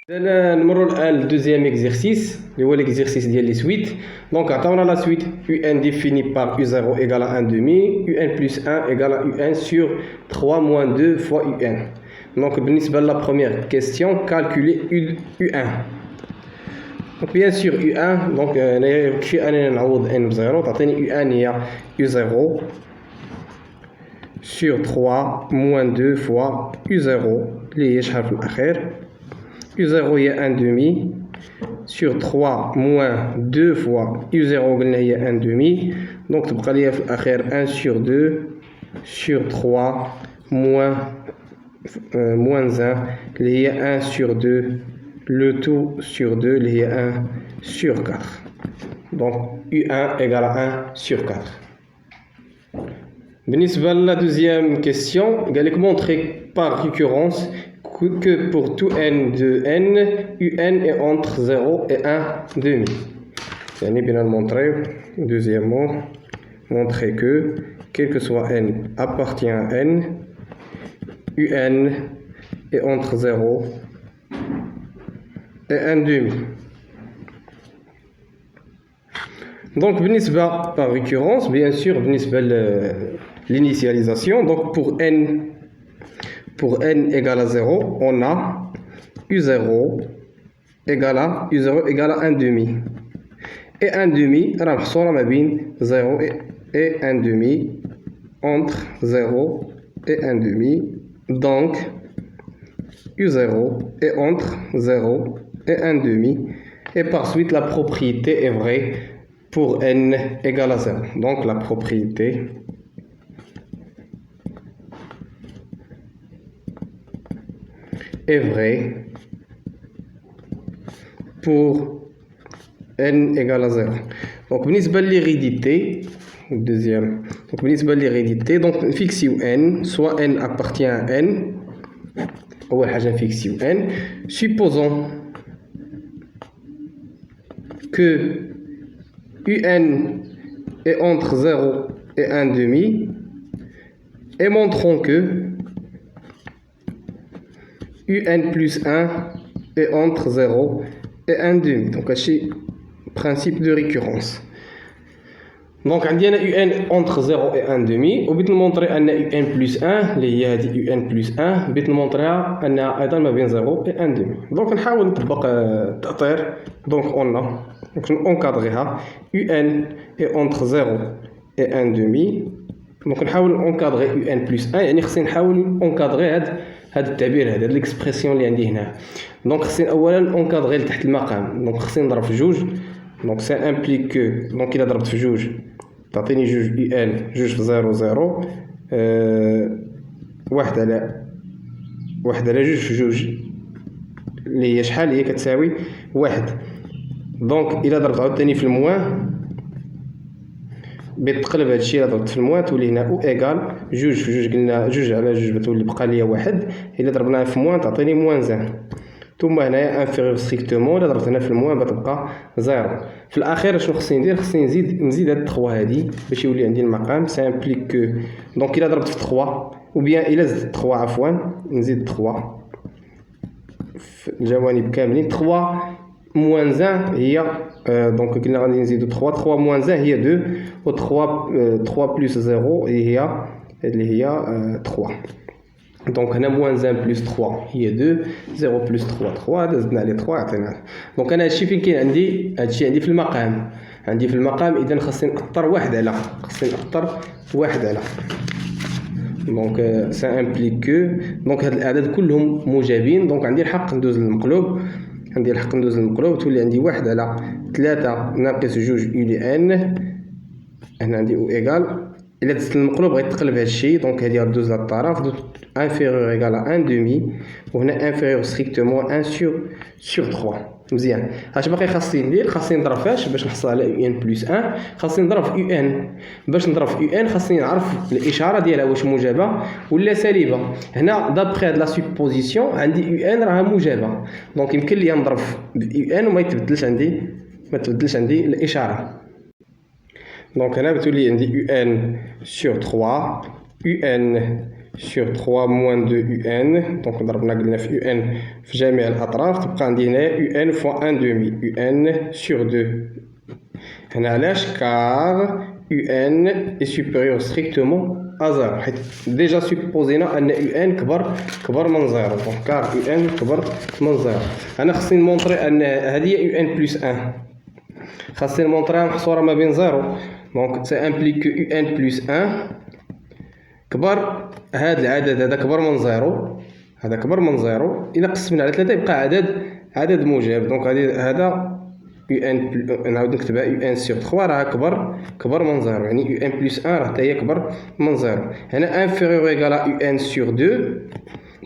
نمروا الان للدوزيام اكزرسيس اللي هو l'exercice ديال لي سويت. دونك عطاونا لا سويت un défini par u0 égale à 1 demi, un plus 1 égale à un sur 3 moins 2 fois un. Donc بالنسبه la première question, calculer u1. Donc bien sûr u1 donc يكفي اننا نعوض n بزيرو تعطيني u1 هي u0 sur 3 moins 2 fois u0 اللي هي شحال في الاخير u0 هي 1 demi sur 3 moins 2 fois u0 قلنا هي 1 demi donc تبقى ليا في الاخير 1 sur 2 sur 3 moins 1 اللي هي 1 sur 2 le tout sur 2 اللي هي 1 sur 4. donc u1 égale à 1 sur 4. بالنسبة à la deuxième question, قال لك montrer par récurrence que pour tout n de n, un est entre 0 et 1 demi. يعني بنا montrer, deuxièmement, montrer que, quel que soit n appartient à n, un est entre 0 et 1 demi. Donc بالنسبة par récurrence, bien sûr, بالنسبة l'initialisation, donc pour n égale à 0, on a u0 égale à 1 demi. Et 1 demi, on a 0 et 1 demi, entre 0 et 1 demi. Donc u0 est entre 0 et 1 demi. Et par suite, la propriété est vraie pour n égale à 0. Donc la propriété est vrai pour n égale à 0. Donc بالنسبة l'hérédité, deuxième. Donc بالنسبة l'hérédité, donc نفيكسيو n, soit n appartient à n. أول حاجة نفيكسيو n. Supposons que un est entre 0 et 1 demi et montrons que un plus 1 est entre 0 et 1 demi. Donc c'est le principe de récurrence. Donc on a un entre 0 et 1 demi وبغيت نمونطري ان un plus 1 اللي هي هذه un plus 1 بغيت نمونطريها انها ايضا ما بين 0 et 1 demi. دونك نحاول نطبق التأطير. دونك donc نكادغيها un est entre 0 et 1 demi. دونك نحاول نكادغي un plus 1 يعني خصني نحاول نكادغي هذا التعبير هذا ليكسبرسيون اللي عندي هنا. دونك خصني اولا نكادغي لتحت المقام. دونك خصني نضرب في جوج. دونك سا امبليك كو دونك الا ضربت في جوج تعطيني جوج ان جوج في 0 0 واحد على جوج في جوج اللي هي شحال هي كتساوي واحد. دونك الا ضربت عاوتاني في الموان بتقلب هادشي الا ضربت في الموان تولي هنا او ايغال جوج في جوج قلنا جوج على جوج بتولي بقى ليا واحد. الا ضربناها في موان تعطيني موان زان. ثم هنايا انفيريور ستريكتومون الا ضربت هنا في الموان بتبقى زيرو. في الاخير شنو خصني ندير؟ خصني نزيد هاد 3 هادي باش يولي عندي المقام سامبليك كو. دونك الا ضربت في 3 او بيان الا زدت 3 عفوا نزيد 3 في الجوانب كاملين 3 موان زان هي دونك قلنا غادي نزيدو 3 موان زان هي 2 و 3 بلس 0 هي اللي هي 3. دونك هنا موان 1 بلس 3 هي 2 0 بلس 3 زدنا عليه 3 عطينا. دونك انا هادشي فين كاين عندي هادشي عندي في المقام. اذا خاصني نأطر واحد على دونك سا امبليك كو دونك هاد الاعداد كلهم موجبين. دونك عندي الحق ندوز للمقلوب تولي عندي 1 على 3 ناقص جوج يولي ان. هنا عندي او ايغال الا دزت المقلوب غيتقلب هادشي. دونك هادي غدوز للطرف inférieur égal à 1 demi وهنا inférieur strictement 1 sur 3. مزيان. اش باقي خاصني ندير؟ خاصني نضرب فاش باش نحصل على ان بلس 1 خاصني نضرب في ان. باش نضرب في ان خاصني نعرف الاشاره ديالها واش موجبه ولا سالبه. هنا دابخي هاد لا سوبوزيسيون عندي ان راها موجبه. دونك يمكن لي نضرب في ان وما يتبدلش عندي الاشاره. دونك هنا بتولي عندي un sur 3 un sur 3 moins 2 UN. Donc ضربنا قلنا في UN في جميع الأطراف، تبقى عندي هنا UN fois 1 demi UN sur 2. هنا علاش؟ car UN est supérieur strictement à 0 حيت ديجا سيبوزينا أن UN كبر من 0. دونك car UN كبر من 0. أنا خصني نمونطري أن هذه هي UN plus 1، خاصني نمونطريها محصورة ما بين 0. دونك ça implique que UN plus 1 كبر، هذا العدد هذا كبر من 0، هذا كبر من 0. إلا قسمنا على 3 يبقى عدد موجب. دونك هذا UN نعاود نكتبها UN sur 3 راه كبر من 0، يعني UN plus 1 راه حتى هي كبر من 0. هنا inférieur ou égal à UN sur 2.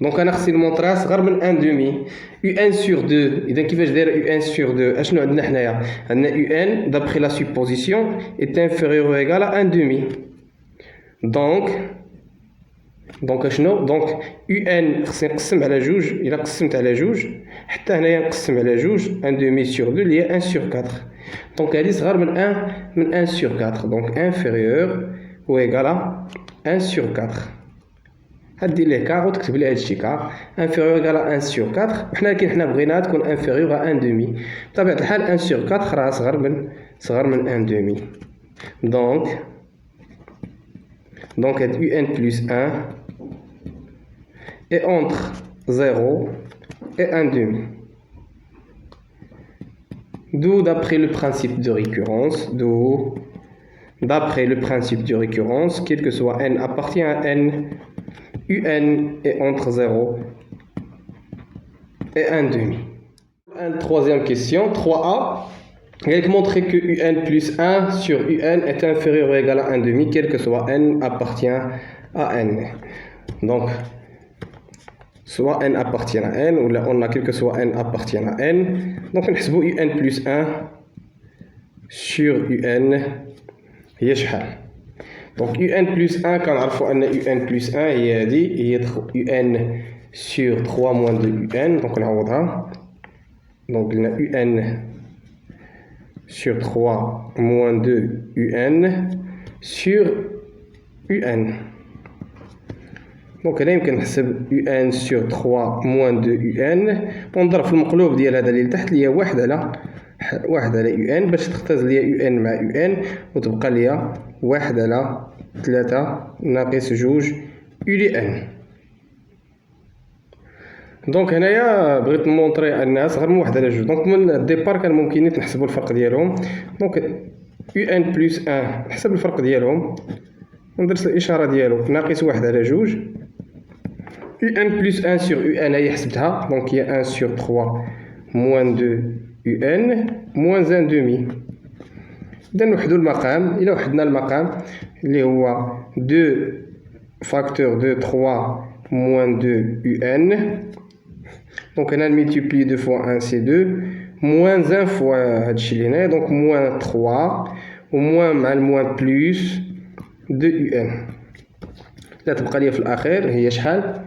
دونك أنا خصني نمونطريها صغر من 1 demi UN sur 2. إذا كيفاش داير UN sur 2؟ أشنو عندنا حنايا؟ عندنا UN d'après la supposition est inférieur ou égal à 1 demi. دونك اشنو؟ دونك UN خصني نقسم على جوج. إلا قسمت على جوج حتى هنايا نقسم على جوج 1 demi sur 2 اللي هي 1 sur 4. دونك هذه صغر من 1 sur 4. دونك inférieur ou égal à 1 sur 4. هادي ليه كار وتكتب لي هادشي كار inférieur égal à 1 sur 4. وحنا حنا بغيناها تكون inférieur à 1 demi. بطبيعة الحال 1 sur 4 راه صغر من 1 demi. Donc UN plus 1 est entre 0 et 1 demi. D'où d'après le principe de récurrence, quel que soit n appartient à n, UN est entre 0 et 1 demi. Une troisième question, 3a. Il montrer que UN plus 1 sur UN est inférieur ou égal à 1 demi, quel que soit n appartient à n. Donc, soit n appartient à n, ou là on a quel que soit n appartient à n. Donc, on حسبوا UN plus 1 sur UN هي شحال. Donc, UN plus 1 كنعرفوا أن UN plus 1 هي هذه UN sur 3 moins 2 UN. Donc, نعوضها. Donc, قلنا UN sur 3 moins 2 UN sur UN. دونك هنا يمكن نحسب UN sur 3 moins 2 UN ونضرب في المقلوب ديال هذا اللي لتحت اللي هي 1 على UN باش تختزل ليا UN مع UN وتبقى ليا 1 على 3 ناقص 2 UN. دونك هنايا بغيت نمونطري انها صغر من 1 على 2. دونك من الديبار كان ممكن نحسبوا الفرق ديالهم. دونك UN plus 1 نحسب الفرق ديالهم وندرس الاشاره ديالو ناقص 1 على 2. UN plus 1 sur UN هي حسبتها. دونك هي 1 sur 3 moins 2 UN moins 1 demi. إذا نوحدوا المقام. إلا وحدنا المقام اللي هو 2 facteur de 3 moins 2 UN. Donc on a multiplié 2 fois 1 c'est 2 moins 1 fois هادشي اللي هنا. donc moins 3 و moins مع الموان plus 2 UN. لا تبقى لي في الأخير هي شحال؟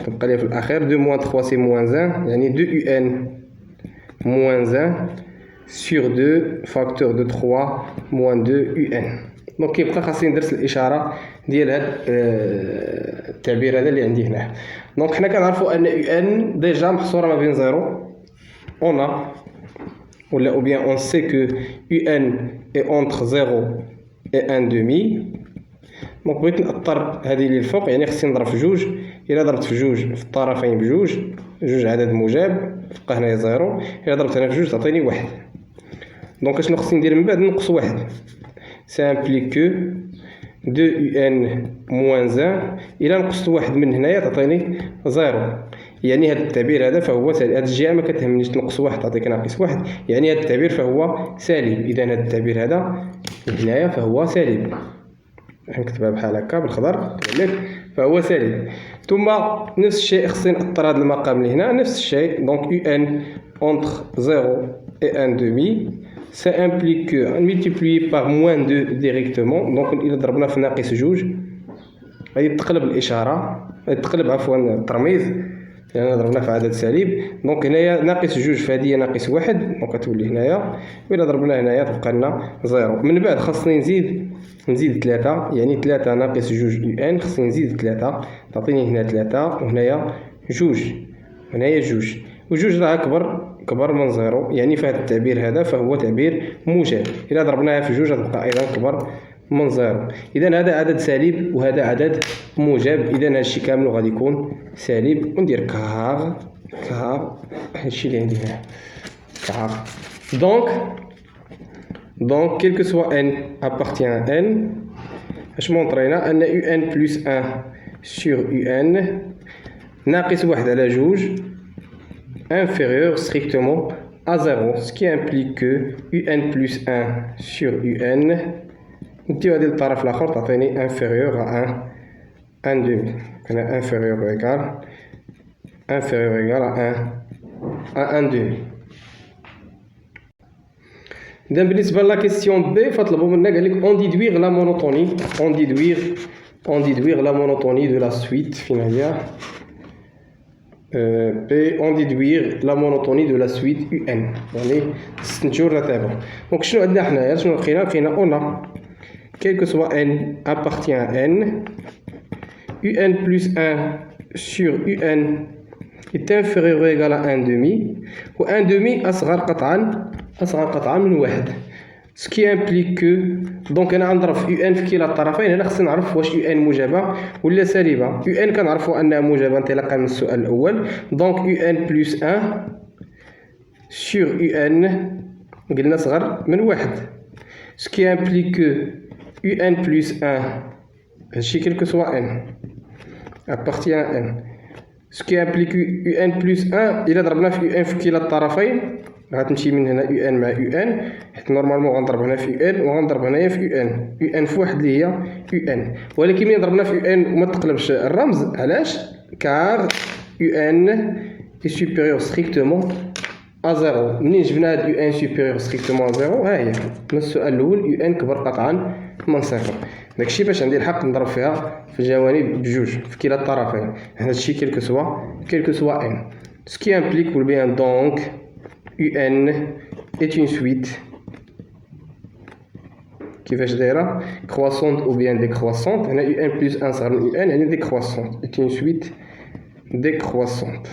تبقى لي في الأخير 2 moins 3 c'est moins 1 يعني 2 UN moins 1 sur 2 facteur de 3 moins 2 UN. دونك كيبقى خاصني ندرس الاشاره ديال هذا التعبير هذا اللي عندي هنا. دونك حنا كنعرفوا ان UN ديجا محصوره ما بين 0 اون ولا ou bien on sait que UN est entre 0 et 1 demi. دونك بغيت نأطر هذه اللي الفوق يعني خصني نضرب في جوج. الا ضربت في جوج في الطرفين بجوج عدد موجب تبقى هنايا 0. الا ضربت هنا في جوج تعطيني 1. دونك اشنو خصني ندير من بعد؟ نقص 1. Ça implique que 2UN moins 1 إلا نقصت 1 من هنايا تعطيني 0. يعني هذا التعبير هذا فهو سالب. هذه الجهة ما كتهمنيش تنقص 1 تعطيك ناقص 1. يعني هذا التعبير فهو سالب. إذا هذا التعبير هذا هنايا فهو سالب. نكتبها بحال هكا بالخضر فهو سالب. ثم نفس الشيء خصني نأطر هذا المقام اللي هنا نفس الشيء. donc UN entre 0 et 1 demi. Ça implique que multiplié par moins 2 directement. Donc إذا ضربنا في ناقص 2 غادي تقلب الإشارة، غادي تقلب عفوا الترميز لأن ضربنا في عدد سالب. دونك هنايا ناقص جوج في هادي ناقص واحد، دونك غتولي هنايا، وإلا ضربنا هنايا تبقى لنا زيرو. من بعد خاصني نزيد تلاتة، يعني تلاتة ناقص جوج يو ان، خاصني نزيد تلاتة تعطيني هنا تلاتة، وهنايا جوج، وهنايا جوج، وجوج راه كبر من زيرو، يعني في هذا التعبير هذا فهو تعبير موجب. إلا ضربناها في جوج غتبقى أيضا كبر من زيرو. إذا هذا عدد سالب وهذا عدد موجب، إذا هادشي كامل غادي يكون سالب. وندير كار هادشي اللي عندي هنا كار. دونك quel que soit n appartient à n، اش مونطرينا أن un plus 1 sur un ناقص واحد على جوج inférieur strictement à 0، ce qui implique que un plus 1 sur un نديو هادي للطرف الآخر تعطيني inférieur à 1 demi. هنا inférieur égal à 1 demi. إذا بالنسبة لا كيسيون بي فطلبوا منا قالك on déduire la monotonie، on déduire la monotonie de la suite. فين هي P on déduire la monotonie de la suite UN، يعني نستنتجو الرتابة. دونك شنو عندنا حنايا؟ شنو لقينا on a quel que soit n appartient à n، un plus 1 sur un est inférieur ou égal à 1 demi، و 1 demi أصغر قطعا من واحد، ce qui implique que دونك أنا غنضرب في un في كلا الطرفين. هنا خصني نعرف واش un موجبة ولا سالبة. un كنعرفو أنها موجبة انطلاقا من السؤال الأول، دونك un plus 1 sur un قلنا صغر من واحد، ce qui implique que un plus 1 هادشي quel que soit n appartient à n، ce qui implique un plus 1 إلا ضربنا في un في كلا الطرفين غتمشي من هنا un مع un، حيت نورمالمون غنضرب هنا في un وغنضرب هنايا في un في واحد اللي هي un، ولكن ملي ضربنا في un وما تقلبش الرمز، علاش؟ كار un est supérieur strictement à 0. منين جبنا هاد un supérieur strictement à 0؟ ها هي من السؤال الأول un كبر قطعا من صفر. داكشي باش عندي الحق نضرب فيها في الجوانب بجوج في كلا الطرفين. هادشي quel que soit n، ce qui implique ou bien donc un est une suite كيفاش دايره croissante ou bien décroissante. هنا un plus 1 صغر من un يعني décroissante، est une suite décroissante.